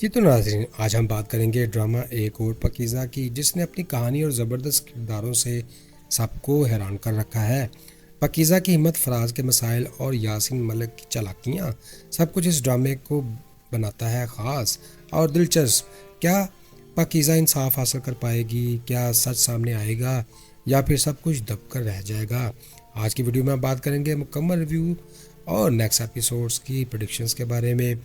जी तो नाज़रीन, आज हम बात करेंगे ड्रामा एक और पकीज़ा की, जिसने अपनी कहानी और ज़बरदस्त किरदारों से सबको हैरान कर रखा है। पकीज़ा की हिम्मत, फराज के मसाइल और यासीन मलिक की चालाकियाँ, सब कुछ इस ड्रामे को बनाता है ख़ास और दिलचस्प। क्या पकीज़ा इंसाफ हासिल कर पाएगी? क्या सच सामने आएगा या फिर सब कुछ दब कर रह जाएगा? आज की वीडियो में हम बात करेंगे मुकम्मल रिव्यू और नेक्स्ट एपिसोड्स की प्रेडिक्शंस के बारे में,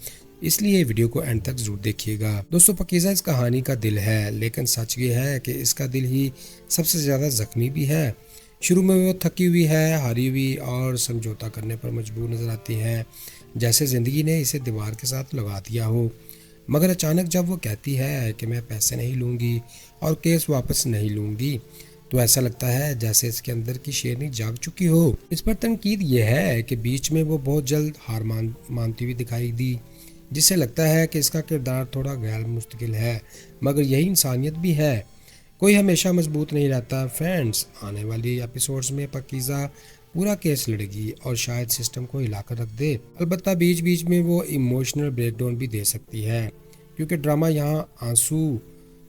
इसलिए वीडियो को एंड तक जरूर देखिएगा। दोस्तों, पकीज़ा इस कहानी का दिल है, लेकिन सच ये है कि इसका दिल ही सबसे ज़्यादा ज़ख्मी भी है। शुरू में वो थकी हुई है, हारी हुई और समझौता करने पर मजबूर नज़र आती है, जैसे ज़िंदगी ने इसे दीवार के साथ लगा दिया हो। मगर अचानक जब वो कहती है कि मैं पैसे नहीं लूँगी और केस वापस नहीं लूँगी, तो ऐसा लगता है जैसे इसके अंदर की शेरनी जाग चुकी हो। इस पर तनकीद ये है कि बीच में वो बहुत जल्द हार मानती हुई दिखाई दी, जिससे लगता है कि इसका किरदार थोड़ा गैर मुस्तकिल है, मगर यही इंसानियत भी है। कोई हमेशा मजबूत नहीं रहता। फ्रेंड्स, आने वाली एपिसोड्स में पकीज़ा पूरा केस लड़ेगी और शायद सिस्टम को हिलाकर रख दे। अलबत्ता बीच बीच में वो इमोशनल ब्रेकडाउन भी दे सकती है, क्योंकि ड्रामा यहाँ आंसू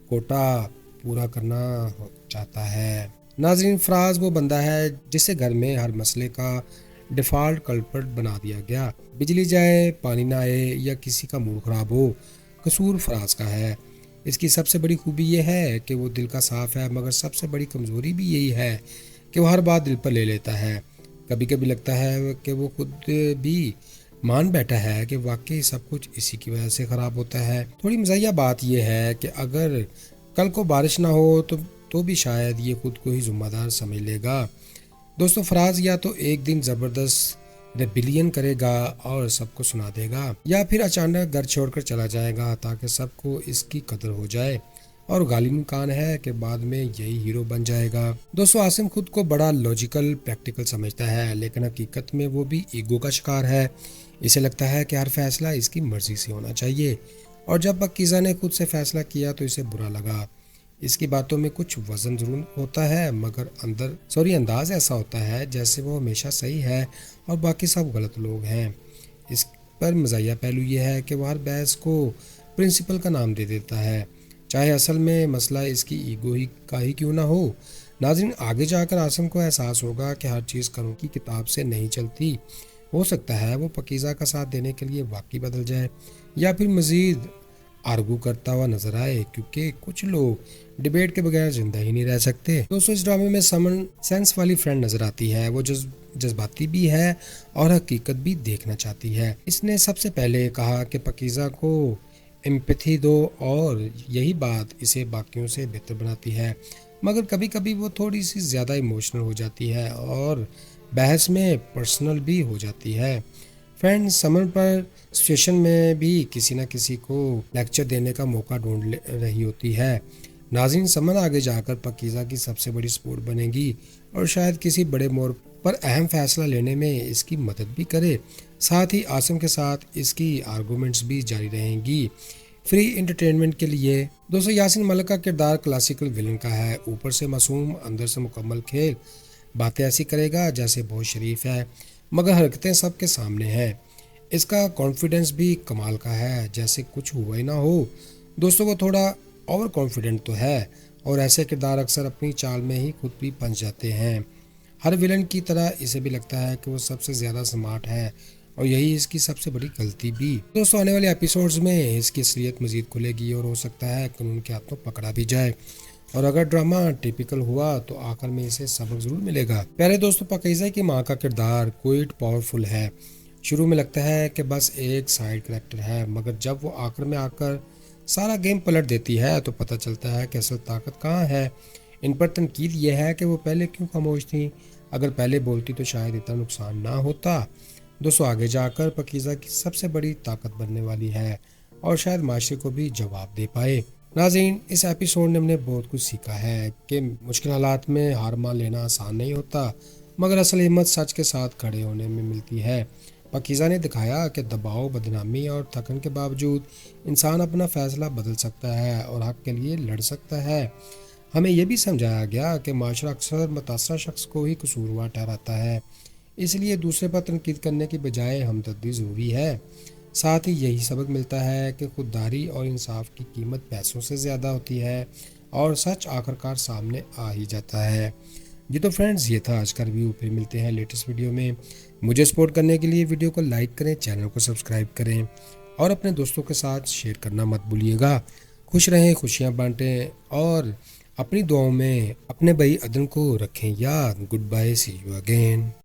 कोटा पूरा करना चाहता है। नाज़रीन, फराज वो बंदा है जिसे घर में हर मसले का डिफ़ॉल्ट कल्प्रिट बना दिया गया। बिजली जाए, पानी ना आए या किसी का मूड ख़राब हो, कसूर फराज का है। इसकी सबसे बड़ी खूबी यह है कि वो दिल का साफ़ है, मगर सबसे बड़ी कमज़ोरी भी यही है कि वो हर बात दिल पर ले लेता है। कभी कभी लगता है कि वो खुद भी मान बैठा है कि वाकई सब कुछ इसी की वजह से ख़राब होता है। थोड़ी मज़ाहिया बात यह है कि अगर कल को बारिश ना हो तो भी शायद ये खुद को ही ज़िम्मेदार समझ लेगा। दोस्तों, फराज या तो एक दिन ज़बरदस्त रेबिलियन करेगा और सबको सुना देगा, या फिर अचानक घर छोड़कर चला जाएगा ताकि सबको इसकी कदर हो जाए, और गालिब इम्कान है कि बाद में यही हीरो बन जाएगा। दोस्तों, आसिम खुद को बड़ा लॉजिकल प्रैक्टिकल समझता है, लेकिन हकीकत में वो भी ईगो का शिकार है। इसे लगता है कि हर फैसला इसकी मर्जी से होना चाहिए, और जब पकीज़ा ने खुद से फैसला किया तो इसे बुरा लगा। इसकी बातों में कुछ वजन जरूर होता है, मगर अंदाज ऐसा होता है जैसे वो हमेशा सही है और बाकी सब गलत लोग हैं। इस पर मज़ाहिया पहलू ये है कि वह हर बहस को प्रिंसिपल का नाम दे देता है, चाहे असल में मसला इसकी ईगो ही क्यों ना हो। नाज़रीन, आगे जाकर आसिम को एहसास होगा कि हर चीज़ कानून की किताब से नहीं चलती। हो सकता है वो पकीज़ा का साथ देने के लिए वाकई बदल जाए, या फिर मज़ीद आर्गू करता हुआ नजर आए, क्योंकि कुछ लोग डिबेट के बगैर जिंदा ही नहीं रह सकते। दोस्तों, इस ड्रामे में समन सेंस वाली फ्रेंड नजर आती है। वो जज्बाती भी है और हकीकत भी देखना चाहती है। इसने सबसे पहले कहा कि पकीज़ा को एम्पैथी दो, और यही बात इसे बाकियों से बेहतर बनाती है। मगर कभी कभी वो थोड़ी सी ज़्यादा इमोशनल हो जाती है और बहस में पर्सनल भी हो जाती है। फ्रेंड्स, समर पर स्टेशन में भी किसी न किसी को लेक्चर देने का मौका ढूंढ रही होती है। नाज़रीन, समर आगे जाकर पकीज़ा की सबसे बड़ी सपोर्ट बनेगी और शायद किसी बड़े मोड़ पर अहम फैसला लेने में इसकी मदद भी करे। साथ ही आसिम के साथ इसकी आर्गूमेंट्स भी जारी रहेंगी फ्री एंटरटेनमेंट के लिए। दोस्तों, यासीन मलिक का किरदार क्लासिकल विलन का है। ऊपर से मासूम, अंदर से मुकम्मल खेल। बातें ऐसी करेगा जैसे बहुत शरीफ है, मगर हरकतें सबके सामने हैं। इसका कॉन्फिडेंस भी कमाल का है, जैसे कुछ हुआ ही ना हो। दोस्तों, वो थोड़ा ओवर कॉन्फिडेंट तो है, और ऐसे किरदार अक्सर अपनी चाल में ही खुद भी फंस जाते हैं। हर विलन की तरह इसे भी लगता है कि वो सबसे ज़्यादा स्मार्ट है, और यही इसकी सबसे बड़ी गलती भी। दोस्तों, आने वाले एपिसोड्स में इसकी असलियत मज़ीद खुलेगी और हो सकता है कानून के हाथों पकड़ा भी जाए, और अगर ड्रामा टिपिकल हुआ तो आखिर में इसे सबक जरूर मिलेगा। प्यारे दोस्तों, पकीज़ा की माँ का किरदार क्वाइट पावरफुल है। शुरू में लगता है कि बस एक साइड कैरेक्टर है, मगर जब वो आखिर में आकर सारा गेम पलट देती है तो पता चलता है कि असल ताकत कहाँ है। इन पर तनकीद यह है कि वो पहले क्यों खामोश थी। अगर पहले बोलती तो शायद इतना नुकसान ना होता। दोस्तों, आगे जाकर पकीज़ा की सबसे बड़ी ताकत बनने वाली है, और शायद माशरे को भी जवाब दे पाए। नाज़रीन, इस एपिसोड ने हमने बहुत कुछ सीखा है कि मुश्किल हालात में हार मान लेना आसान नहीं होता, मगर असल हिम्मत सच के साथ खड़े होने में मिलती है। पकीज़ा ने दिखाया कि दबाव, बदनामी और थकन के बावजूद इंसान अपना फैसला बदल सकता है और हक के लिए लड़ सकता है। हमें यह भी समझाया गया कि माशरा अक्सर मुतासरा शख्स को ही कसूरवार ठहराता है, इसलिए दूसरे पर तनकीद करने की बजाय हमदर्दी ज़रूरी है। ساتھ ہی یہی سبق ملتا ہے کہ خودداری اور انصاف کی قیمت پیسوں سے زیادہ ہوتی ہے اور سچ آخرکار سامنے آ ہی جاتا ہے۔ جی تو فرینڈز، یہ تھا آج کا ریویو، پھر ملتے ہیں لیٹسٹ ویڈیو میں۔ مجھے سپورٹ کرنے کے لیے ویڈیو کو لائک کریں، چینل کو سبسکرائب کریں اور اپنے دوستوں کے ساتھ شیئر کرنا مت بھولیے گا۔ خوش رہیں، خوشیاں بانٹیں اور اپنی دعاؤں میں اپنے بھائی عدن کو رکھیں یاد۔ Good bye, see you again.